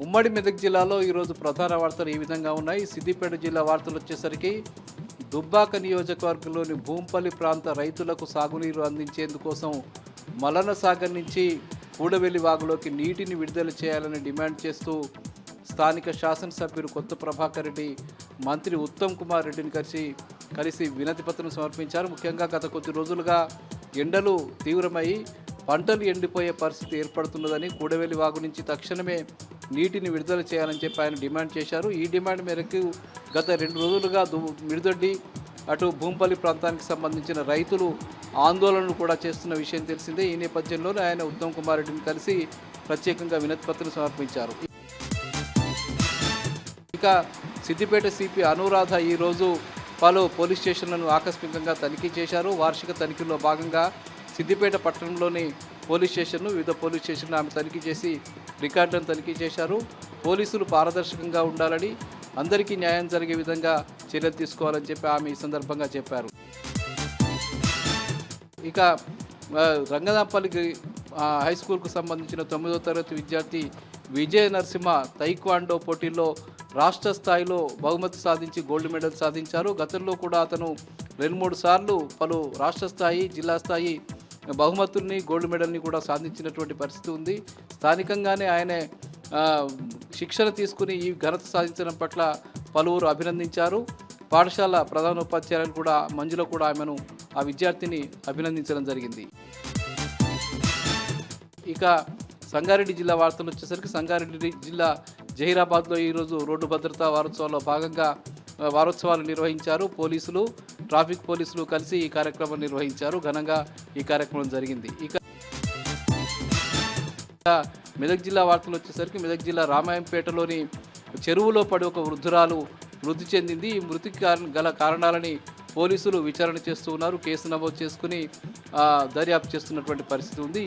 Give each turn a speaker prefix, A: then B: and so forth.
A: ఉమ్మడి మెదక్ జిల్లాలో ఈరోజు ప్రధాన వార్తలు ఈ విధంగా ఉన్నాయి. సిద్దిపేట జిల్లా వార్తలు వచ్చేసరికి దుబ్బాక నియోజకవర్గంలోని భూంపల్లి ప్రాంత రైతులకు సాగునీరు అందించేందుకోసం మలన సాగర్ నుంచి కూడవెల్లి వాగులోకి నీటిని విడుదల చేయాలని డిమాండ్ చేస్తూ స్థానిక శాసనసభ్యులు కొత్త ప్రభాకర్ రెడ్డి మంత్రి ఉత్తమ్ కుమార్ రెడ్డిని కలిసి వినతి పత్రం సమర్పించారు. ముఖ్యంగా గత కొద్ది రోజులుగా ఎండలు తీవ్రమై పంటలు ఎండిపోయే పరిస్థితి ఏర్పడుతున్నదని, కూడవెల్లి వాగు నుంచి తక్షణమే నీటిని విడుదల చేయాలని చెప్పి ఆయన డిమాండ్ చేశారు. ఈ డిమాండ్ మేరకు గత 2 రోజులుగా మిడిదొడ్డి అటు భూంపల్లి ప్రాంతానికి సంబంధించిన రైతులు ఆందోళనలు కూడా చేస్తున్న విషయం తెలిసిందే. ఈ నేపథ్యంలోనే ఆయన ఉత్తమ్ కుమార్ రెడ్డిని కలిసి ప్రత్యేకంగా వినతి పత్రం సమర్పించారు. ఇక సిద్దిపేట సిపి అనురాధ ఈరోజు పలు పోలీస్ స్టేషన్లను ఆకస్మికంగా తనిఖీ చేశారు. వార్షిక తనిఖీలో భాగంగా సిద్దిపేట పట్టణంలోని పోలీస్ స్టేషన్ను, వివిధ పోలీస్ స్టేషన్లు ఆమె తనిఖీ చేసి రికార్డులను తనిఖీ చేశారు. పోలీసులు పారదర్శకంగా ఉండాలని, అందరికీ న్యాయం జరిగే విధంగా చర్యలు తీసుకోవాలని చెప్పి ఆమె ఈ సందర్భంగా చెప్పారు. ఇక రంగనాపల్లి హై స్కూల్కు సంబంధించిన 9వ తరగతి విద్యార్థి విజయ నరసింహ తైక్వాండో పోటీల్లో రాష్ట్ర స్థాయిలో బహుమతి సాధించి గోల్డ్ మెడల్ సాధించారు. గతంలో కూడా అతను 2-3 సార్లు పలు రాష్ట్ర స్థాయి, జిల్లా స్థాయి బహుమతుల్ని, గోల్డ్ మెడల్ని కూడా సాధించినటువంటి పరిస్థితి ఉంది. స్థానికంగానే ఆయన శిక్షణ తీసుకుని ఈ ఘనత సాధించడం పట్ల పలువురు అభినందించారు. పాఠశాల ప్రధానోపాధ్యాయులు కూడా మంజులో కూడా ఆమెను, ఆ విద్యార్థిని అభినందించడం జరిగింది. ఇక సంగారెడ్డి జిల్లా వార్తలు వచ్చేసరికి సంగారెడ్డి జిల్లా జహీరాబాద్లో ఈరోజు రోడ్డు భద్రతా వారోత్సవాల్లో భాగంగా వారోత్సవాలు నిర్వహించారు. పోలీసులు, ట్రాఫిక్ పోలీసులు కలిసి ఈ కార్యక్రమం నిర్వహించారు. ఘనంగా ఈ కార్యక్రమం జరిగింది. ఇక మెదక్ జిల్లా వార్తలు వచ్చేసరికి మెదక్ జిల్లా రామాయంపేటలోని చెరువులో పడి ఒక వృద్ధురాలు మృతి చెందింది. ఈ మృతికి గల కారణాలని పోలీసులు విచారణ చేస్తూ ఉన్నారు. కేసు నమోదు చేసుకుని దర్యాప్తు చేస్తున్నటువంటి పరిస్థితి ఉంది.